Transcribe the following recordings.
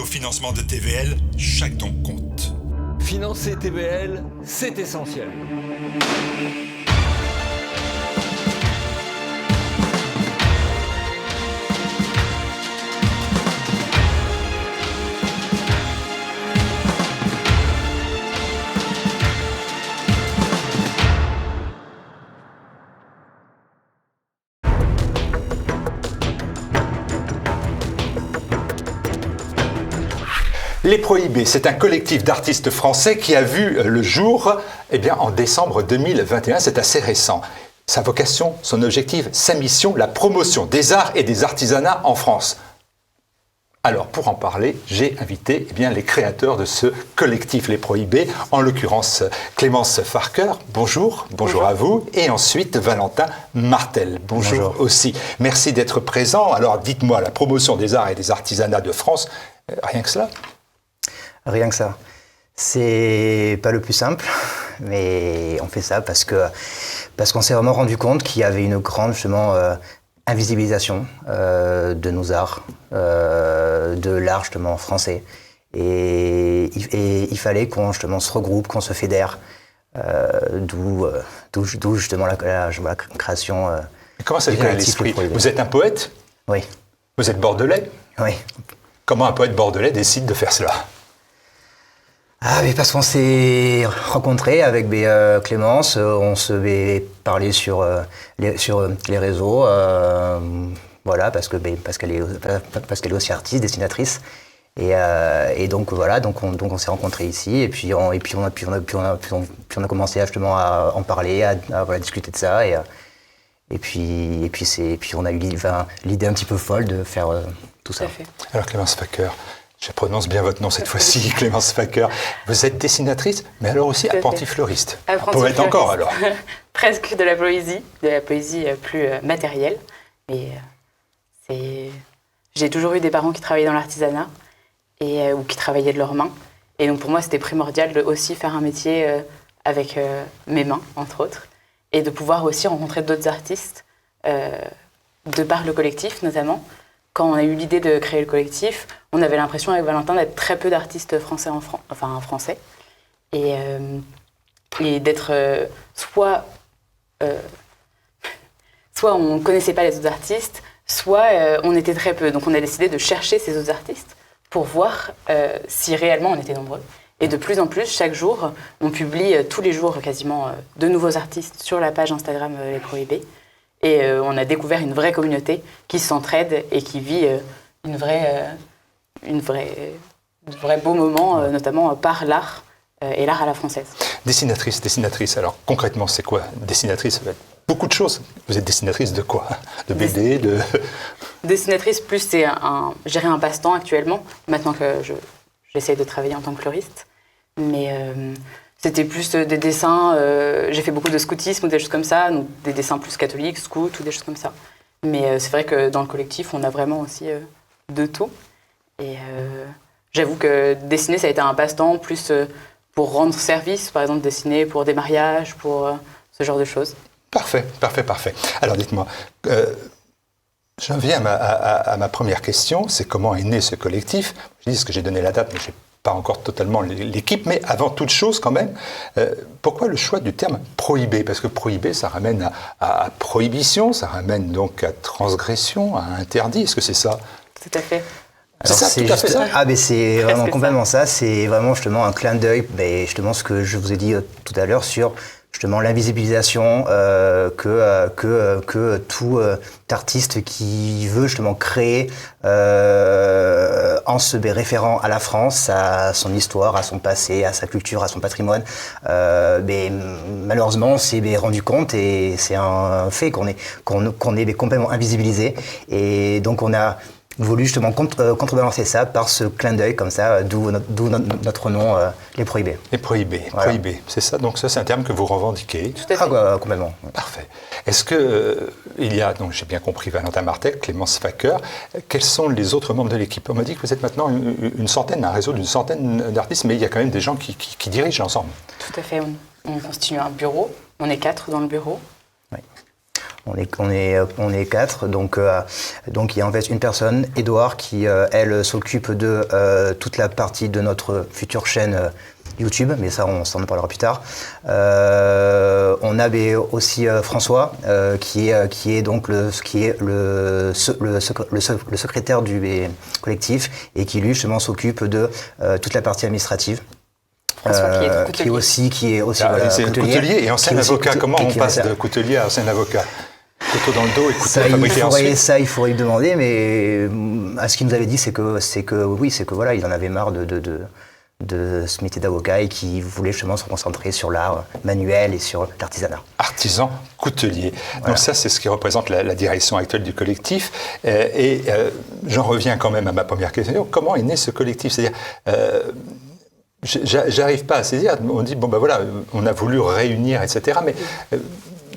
au financement de TVL, chaque don compte. Financer TVL, c'est essentiel. Les Prohibés, c'est un collectif d'artistes français qui a vu le jour en décembre 2021, c'est assez récent. Sa vocation, son objectif, sa mission, la promotion des arts et des artisanats en France. Alors, pour en parler, j'ai invité les créateurs de ce collectif Les Prohibés, en l'occurrence Clémence Farqueur, bonjour à vous, et ensuite Valentin Martel, bonjour aussi. Merci d'être présent. Alors, dites-moi, la promotion des arts et des artisanats de France, rien que cela? Rien que ça. C'est pas le plus simple, mais on fait ça parce qu'on s'est vraiment rendu compte qu'il y avait une grande invisibilisation de nos arts, de l'art justement français. Et il fallait qu'on se regroupe, qu'on se fédère, d'où justement la création. Comment ça vient à l'esprit? Vous êtes un poète? Oui. Vous êtes bordelais? Oui. Comment un poète bordelais décide de faire cela? Ah, mais parce qu'on s'est rencontrés avec Clémence, on se parlé sur les réseaux, voilà, parce qu'elle est aussi artiste, dessinatrice, et donc voilà, donc on s'est rencontrés ici, et puis on a commencé justement à en parler, à discuter de ça, et puis on a eu l'idée un petit peu folle de faire tout ça. Alors Clémence Farqueur, je prononce bien votre nom cette fois-ci, Clémence Farqueur. Vous êtes dessinatrice, mais alors aussi apprentie-fleuriste. Poète encore alors. Presque de la poésie plus matérielle. Mais j'ai toujours eu des parents qui travaillaient dans l'artisanat ou qui travaillaient de leurs mains. Et donc pour moi, c'était primordial de aussi faire un métier avec mes mains, entre autres, et de pouvoir aussi rencontrer d'autres artistes, de par le collectif notamment. Quand on a eu l'idée de créer le collectif, on avait l'impression avec Valentin d'être très peu d'artistes français français. Et d'être soit on ne connaissait pas les autres artistes, soit on était très peu. Donc on a décidé de chercher ces autres artistes pour voir si réellement on était nombreux. Et de plus en plus, chaque jour, on publie tous les jours quasiment de nouveaux artistes sur la page Instagram Les Prohibés. Et on a découvert une vraie communauté qui s'entraide et qui vit une vraie beau moment, notamment par l'art et l'art à la française. Dessinatrice. Alors concrètement, c'est quoi dessinatrice? Ça va être beaucoup de choses. Vous êtes dessinatrice de quoi? De BD, Dessinatrice, plus c'est gérer un passe-temps actuellement, maintenant que j'essaie de travailler en tant que fleuriste. Mais c'était plus des dessins, j'ai fait beaucoup de scoutisme ou des choses comme ça, donc des dessins plus catholiques, scouts ou des choses comme ça. Mais c'est vrai que dans le collectif, on a vraiment aussi de tout. Et j'avoue que dessiner, ça a été un passe-temps plus pour rendre service, par exemple dessiner pour des mariages, pour ce genre de choses. Parfait. Alors dites-moi, j'en viens à ma première question, c'est comment est né ce collectif? Je dis que j'ai donné la date, mais je n'ai pas encore totalement l'équipe, mais avant toute chose quand même, pourquoi le choix du terme prohibé? Parce que prohibé, ça ramène à prohibition, ça ramène donc à transgression, à interdit. Est-ce que c'est ça? Tout à fait. C'est ça, tout à fait ça. Ah, mais c'est vraiment complètement ça. C'est vraiment justement un clin d'œil, justement ce que je vous ai dit tout à l'heure sur justement l'invisibilisation que tout artiste qui veut justement créer en se référant à la France, à son histoire, à son passé, à sa culture, à son patrimoine. Malheureusement, on s'est rendu compte, et c'est un fait qu'on est complètement invisibilisé, et donc on a voulu justement contrebalancer ça par ce clin d'œil comme ça, d'où notre nom, Les Prohibés. Les Prohibés, voilà. Prohibés, c'est ça. Donc ça, c'est un terme que vous revendiquez. Tout à fait. Complètement. Parfait. Est-ce que il y a, donc j'ai bien compris, Valentin Martel, Clémence Farqueur, quels sont les autres membres de l'équipe? On m'a dit que vous êtes maintenant une centaine, un réseau d'une centaine d'artistes, mais il y a quand même des gens qui dirigent ensemble. Tout à fait. On constitue un bureau. On est 4 dans le bureau. Oui. On est 4, donc il y a en fait une personne, Edouard, qui elle s'occupe de toute la partie de notre future chaîne YouTube, mais ça on s'en parlera plus tard. On a aussi François, qui est donc le secrétaire du collectif et qui lui justement s'occupe de toute la partie administrative. François qui est aussi c'est coutelier et ancien avocat. Comment on passe de coutelier à ancien avocat? Couteau dans le dos et couteau fabriqué ensuite. Ça, il faudrait lui demander, mais à ce qu'il nous avait dit, c'est que voilà, il en avait marre de ce métier d'avocat et qu'il voulait justement se concentrer sur l'art manuel et sur l'artisanat. Artisan coutelier. Voilà. Donc ça, c'est ce qui représente la direction actuelle du collectif. J'en reviens quand même à ma première question. Comment est né ce collectif? C'est-à-dire, j'arrive pas à saisir. On dit, bon ben voilà, on a voulu réunir, etc. Mais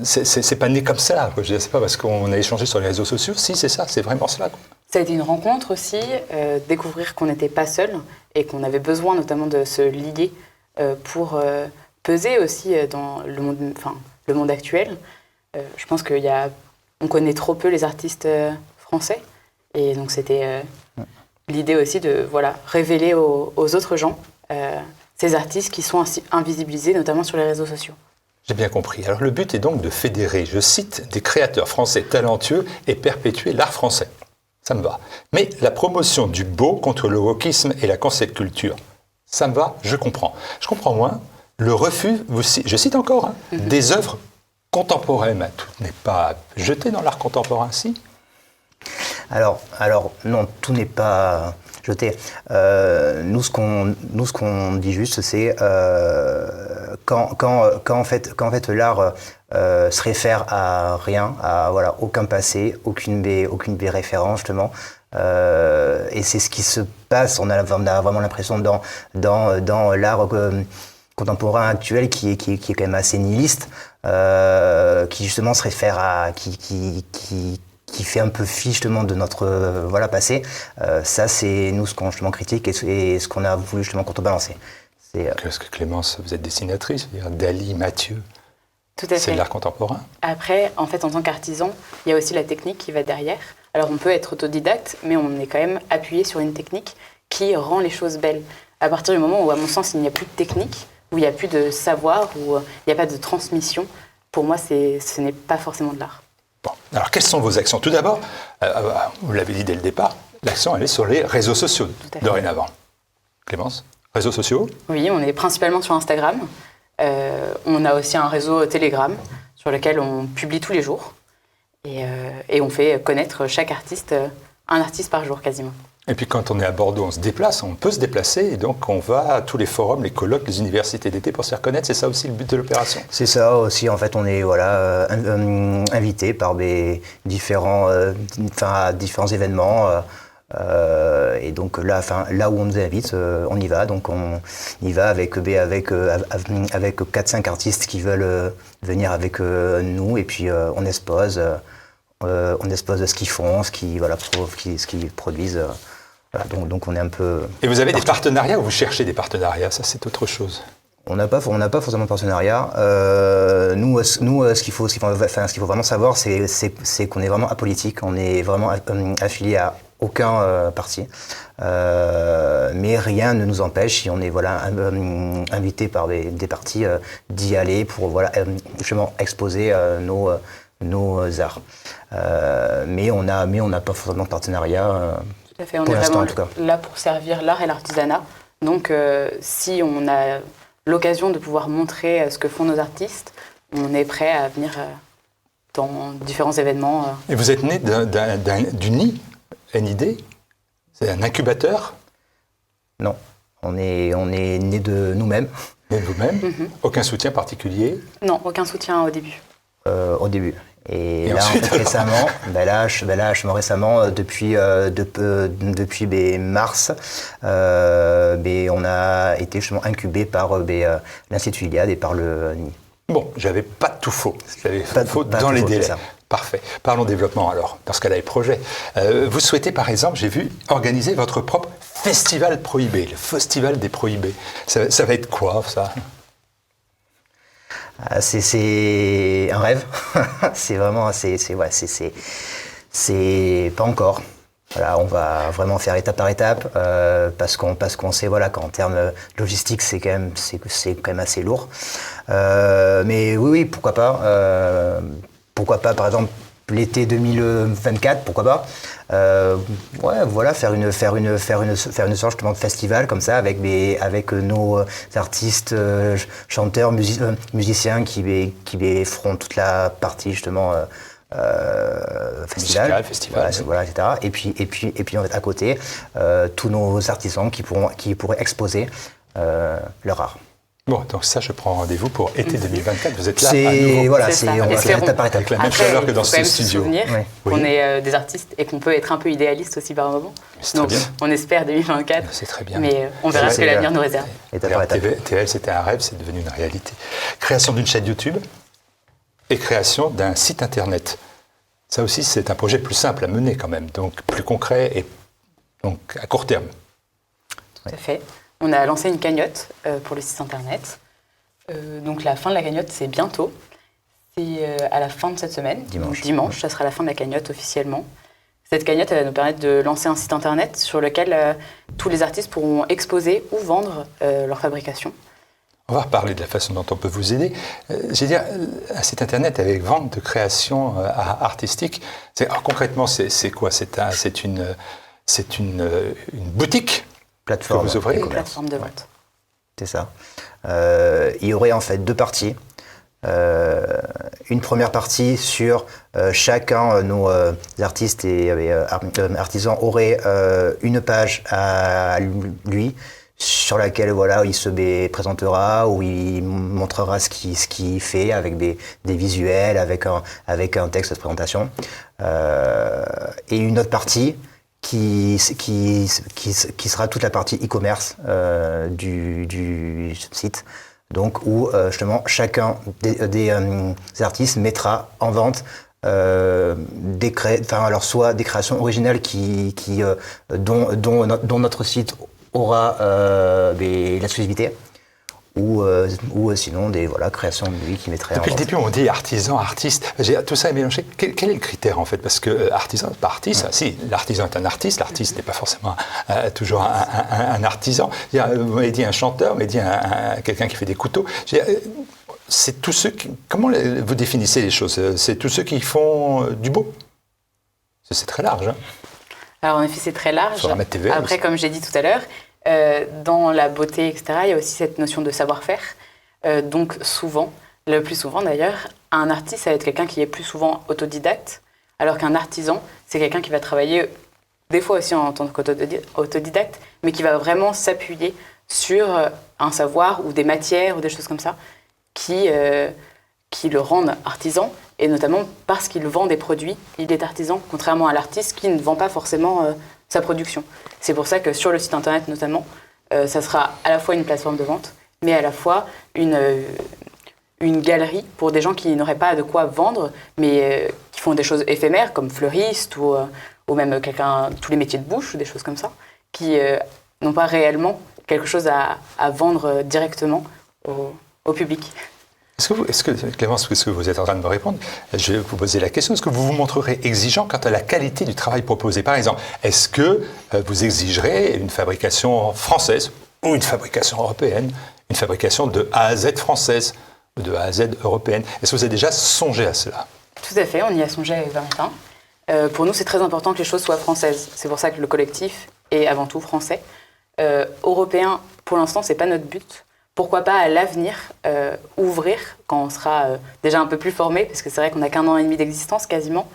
c'est pas né comme ça. Je ne sais pas parce qu'on a échangé sur les réseaux sociaux. Si, c'est ça, c'est vraiment cela. Ça a été une rencontre aussi, découvrir qu'on n'était pas seul et qu'on avait besoin notamment de se lier pour peser aussi dans le monde actuel. Je pense qu'on connaît trop peu les artistes français et donc c'était l'idée aussi de révéler aux autres gens ces artistes qui sont ainsi invisibilisés, notamment sur les réseaux sociaux. J'ai bien compris. Alors le but est donc de fédérer, je cite, des créateurs français talentueux et perpétuer l'art français. Ça me va. Mais la promotion du beau contre le wokisme et la cancel culture, ça me va, je comprends. Je comprends moins le refus, je cite encore, des œuvres contemporaines. Tout n'est pas jeté dans l'art contemporain, si? Alors non, tout n'est pas jeté. Nous, ce qu'on dit juste, c'est quand en fait l'art se réfère à rien, à aucun passé, aucune des références justement. Et c'est ce qui se passe. On a vraiment l'impression dans l'art contemporain actuel qui est quand même assez nihiliste, qui justement se réfère à qui fait un peu fi justement de notre passé. Ça, c'est nous ce qu'on justement critique et ce qu'on a voulu justement contrebalancer. Qu'est-ce que Clémence, vous êtes dessinatrice, Dali, Mathieu. Tout à fait. C'est de l'art contemporain. Après, en fait, en tant qu'artisan, il y a aussi la technique qui va derrière. Alors, on peut être autodidacte, mais on est quand même appuyé sur une technique qui rend les choses belles. À partir du moment où, à mon sens, il n'y a plus de technique, où il n'y a plus de savoir, où il n'y a pas de transmission, pour moi, ce n'est pas forcément de l'art. Bon, alors quelles sont vos actions? Tout d'abord, vous l'avez dit dès le départ, l'action elle est sur les réseaux sociaux dorénavant. Clémence, réseaux sociaux? Oui, on est principalement sur Instagram. On a aussi un réseau Telegram sur lequel on publie tous les jours et on fait connaître chaque artiste, un artiste par jour quasiment. Et puis quand on est à Bordeaux, on se déplace, on peut se déplacer et donc on va à tous les forums, les colloques, les universités d'été pour se faire connaître. C'est ça aussi le but de l'opération? C'est ça aussi. En fait, on est invité par différents événements. Et donc là où on nous invite, on y va. Donc on y va avec 4-5 artistes qui veulent venir avec nous et puis on expose ce qu'ils font, ce qu'ils produisent. Donc on est un peu... Et vous avez des partenariats ou vous cherchez des partenariats? Ça, c'est autre chose. On n'a pas forcément de partenariat. Nous, ce qu'il faut vraiment savoir, c'est qu'on est vraiment apolitique. On est vraiment affilié à aucun parti. Mais rien ne nous empêche, si on est invité par des partis, d'y aller pour justement exposer nos arts. Mais on n'a pas forcément de partenariat. Tout à fait, on est vraiment là pour servir l'art et l'artisanat. Donc si on a l'occasion de pouvoir montrer ce que font nos artistes, on est prêt à venir dans différents événements. Et vous êtes né du NID, NID? C'est un incubateur? Non, on est né de nous-mêmes. Né de vous-même? Aucun soutien particulier? Non, aucun soutien au début. Au début. Et là, ensuite, en fait, récemment, depuis mars, on a été justement incubé par l'Institut Iliade et par le NID. Bon, j'avais pas tout faux. J'avais pas faux dans les délais. Parfait. Parlons développement alors, parce qu'elle a les projets. Vous souhaitez, par exemple, j'ai vu, organiser votre propre festival prohibé, le festival des prohibés. Ça va être quoi, ça? C'est un rêve. C'est vraiment, c'est pas encore. Voilà, on va vraiment faire étape par étape parce qu'on sait voilà qu'en termes logistiques c'est quand même assez lourd. Mais oui, pourquoi pas. Par exemple l'été 2024, pourquoi pas. Ouais, voilà, faire une sorte justement de festival comme ça avec nos artistes, chanteurs, musiciens qui feront toute la partie justement. Festival, voilà, etc. Et puis en fait, à côté, tous nos artisans qui pourraient exposer leur art. Bon, donc ça, je prends rendez-vous pour été 2024. Vous êtes là à nouveau. Voilà, on va faire étape par étape. Avec la même chaleur que dans ce studio. Il faut quand même se souvenir qu'on est des artistes et qu'on peut être un peu idéaliste aussi par moment. Donc, on espère 2024. C'est très bien. Mais on verra ce que l'avenir nous réserve. TVL, c'était un rêve, c'est devenu une réalité. Création d'une chaîne YouTube et création d'un site internet. Ça aussi, c'est un projet plus simple à mener quand même, donc plus concret et donc à court terme. Tout à fait. On a lancé une cagnotte pour le site internet. Donc la fin de la cagnotte, c'est bientôt. C'est à la fin de cette semaine. Dimanche, ça sera la fin de la cagnotte officiellement. Cette cagnotte, elle va nous permettre de lancer un site internet sur lequel tous les artistes pourront exposer ou vendre leur fabrication. On va reparler de la façon dont on peut vous aider. Je veux dire, un site internet avec vente de création artistique, concrètement, c'est quoi ? C'est une boutique plateforme, que vous ouvrez ? Une plateforme de vente. C'est ça. Il y aurait en fait deux parties. Une première partie sur chacun de nos artistes et artisans aurait une page à lui, sur laquelle voilà, il se présentera, où il montrera ce qu'il fait avec des visuels, avec un texte de présentation. Et une autre partie qui sera toute la partie e-commerce du site. Donc où justement chacun des artistes mettra en vente soit des créations originales dont notre site aura l'exclusivité, ou sinon des créations de lui qui mettraient Depuis en le début, on dit artisan, artiste. Tout ça est mélangé. Quel est le critère en fait ? Parce que artisan, c'est pas artiste. Si, l'artisan est un artiste. L'artiste n'est pas forcément toujours un artisan. Vous m'avez dit un chanteur, vous m'avez dit quelqu'un qui fait des couteaux. C'est tous ceux qui... Comment vous définissez les choses ? C'est tous ceux qui font du beau ? C'est très large. Hein. Alors en effet, c'est très large. Après, aussi. Comme j'ai dit tout à l'heure, dans la beauté, etc., il y a aussi cette notion de savoir-faire. Donc souvent, le plus souvent d'ailleurs, un artiste, ça va être quelqu'un qui est plus souvent autodidacte, alors qu'un artisan, c'est quelqu'un qui va travailler, des fois aussi en tant qu'autodidacte, mais qui va vraiment s'appuyer sur un savoir ou des matières ou des choses comme ça qui le rendent artisan, et notamment parce qu'il vend des produits, il est artisan, contrairement à l'artiste qui ne vend pas forcément sa production. C'est pour ça que sur le site internet notamment, ça sera à la fois une plateforme de vente, mais à la fois une galerie pour des gens qui n'auraient pas de quoi vendre, mais qui font des choses éphémères comme fleuriste ou même tous les métiers de bouche ou des choses comme ça, qui n'ont pas réellement quelque chose à vendre directement au public. Est-ce que Clémence, ce que vous êtes en train de me répondre, je vais vous poser la question, est-ce que vous vous montrerez exigeant quant à la qualité du travail proposé ? Par exemple, est-ce que vous exigerez une fabrication française ou une fabrication européenne, une fabrication de A à Z française ou de A à Z européenne ? Est-ce que vous avez déjà songé à cela ? Tout à fait, on y a songé avec Valentin. Pour nous, c'est très important que les choses soient françaises. C'est pour ça que le collectif est avant tout français. Européen, pour l'instant, c'est pas notre but. Pourquoi pas à l'avenir ouvrir quand on sera déjà un peu plus formé, parce que c'est vrai qu'on n'a qu'1 an et demi d'existence quasiment,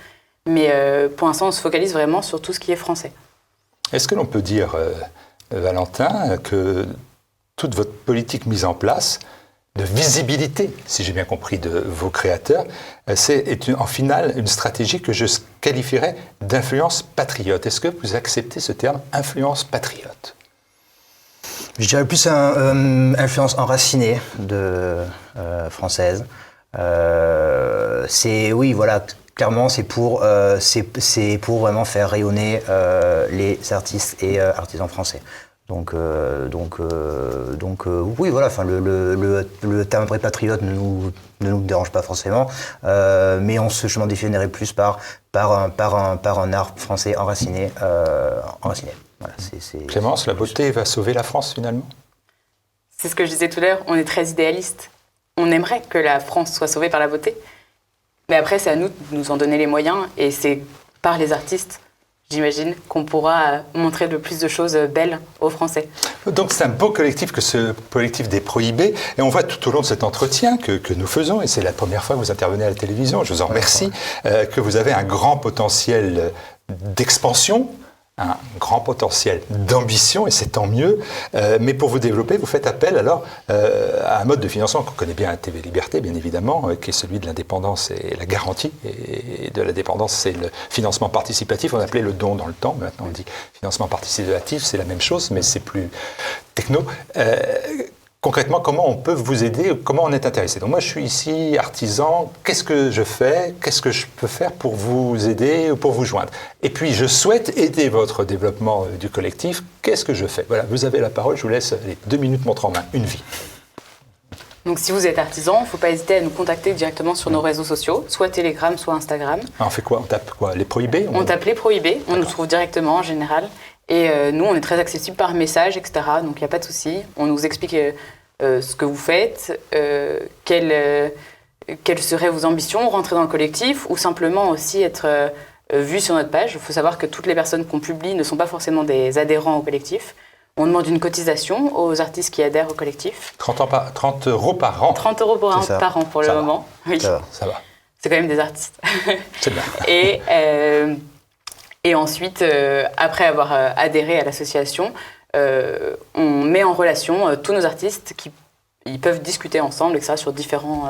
mais pour l'instant on se focalise vraiment sur tout ce qui est français. Est-ce que l'on peut dire, Valentin, que toute votre politique mise en place de visibilité, si j'ai bien compris, de vos créateurs, est en finale une stratégie que je qualifierais d'influence patriote. Est-ce que vous acceptez ce terme, influence patriote ? Je dirais plus influence enracinée française. Clairement, c'est pour vraiment faire rayonner les artistes et artisans français. Donc, oui, voilà. Enfin, le terme vrai patriote ne nous dérange pas forcément, mais je m'en définirais plus par un art français enraciné. Voilà, Clémence, la beauté va sauver la France finalement? C'est ce que je disais tout à l'heure, on est très idéaliste. On aimerait que la France soit sauvée par la beauté. Mais après, c'est à nous de nous en donner les moyens. Et c'est par les artistes, j'imagine, qu'on pourra montrer le plus de choses belles aux Français. Donc c'est un beau collectif que ce collectif des Prohibés. Et on voit tout au long de cet entretien que nous faisons, et c'est la première fois que vous intervenez à la télévision, je vous en remercie, que vous avez un grand potentiel d'expansion, un grand potentiel d'ambition, et c'est tant mieux. Mais pour vous développer, vous faites appel alors à un mode de financement qu'on connaît bien à TV Liberté, bien évidemment, qui est celui de l'indépendance et la garantie. Et de l'indépendance, c'est le financement participatif. On appelait le don dans le temps, mais maintenant on dit financement participatif, c'est la même chose, mais c'est plus techno. Concrètement, comment on peut vous aider? Comment on est intéressé? Donc moi, je suis ici artisan. Qu'est-ce que je fais? Qu'est-ce que je peux faire pour vous aider ou pour vous joindre? Et puis, je souhaite aider votre développement du collectif. Qu'est-ce que je fais? Voilà, vous avez la parole. Je vous laisse 2 minutes montre en main, une vie. Donc si vous êtes artisan, il ne faut pas hésiter à nous contacter directement sur nos réseaux sociaux, soit Telegram, soit Instagram. On fait quoi? On tape quoi? Les Prohibés? On tape les Prohibés, on nous trouve directement en général. Et nous, on est très accessible par message, etc. Donc il n'y a pas de souci. On nous explique ce que vous faites, quelles seraient vos ambitions, rentrer dans le collectif, ou simplement aussi être vu sur notre page. Il faut savoir que toutes les personnes qu'on publie ne sont pas forcément des adhérents au collectif. On demande une cotisation aux artistes qui adhèrent au collectif. 30 € par an. 30 € par an pour le moment. Oui. Ça va. C'est quand même des artistes. C'est bien. Et ensuite, après avoir adhéré à l'association, on met en relation tous nos artistes ils peuvent discuter ensemble, etc., sur différents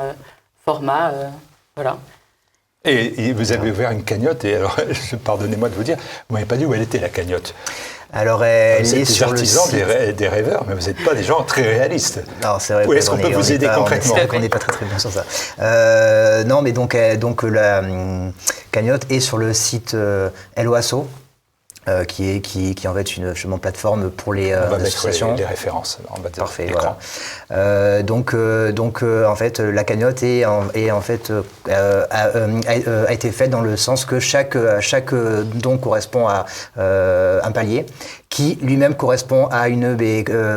formats. Voilà. Et vous avez ouvert une cagnotte, et alors, pardonnez-moi de vous dire, vous m'avez pas dit où elle était, la cagnotte. Alors, elle est sur le site. Vous êtes des artisans, des rêveurs, mais vous n'êtes pas des gens très réalistes. Non, c'est vrai. Où est-ce qu'on peut vous aider concrètement? C'est vrai qu'on n'est pas très bien sur ça. Non, mais donc la cagnotte est sur le site Helloasso. Qui est en fait une plateforme pour les associations. On va mettre les références en bas de Parfait, l'écran. Voilà. Donc en fait la cagnotte a été faite dans le sens que chaque don correspond à un palier qui lui-même correspond à une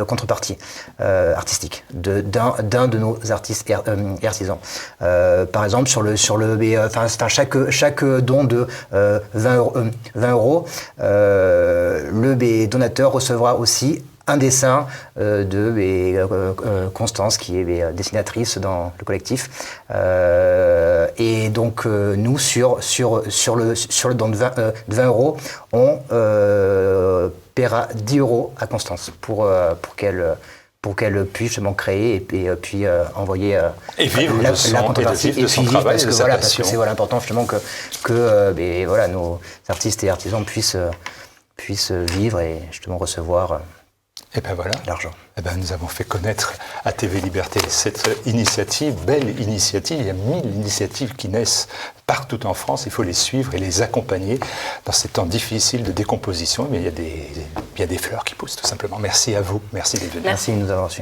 contrepartie artistique d'un de nos artistes et artisans. Par exemple chaque don de 20 €, le donateur recevra aussi un dessin de Constance, qui est dessinatrice dans le collectif. Et donc, nous, sur le don de 20 €, on paiera 10 € à Constance pour qu'elle puisse justement créer et puis envoyer et vivre la son contrepartie de son travail, parce de que sa voilà, passion. parce que c'est important justement que nos artistes et artisans puissent vivre et justement recevoir Et ben voilà. l'argent. Eh ben, nous avons fait connaître à TV Liberté cette initiative, belle initiative. Il y a 1000 initiatives qui naissent partout en France. Il faut les suivre et les accompagner dans ces temps difficiles de décomposition. Mais il y a des fleurs qui poussent tout simplement. Merci à vous. Merci d'être venu. Merci de nous avoir reçus.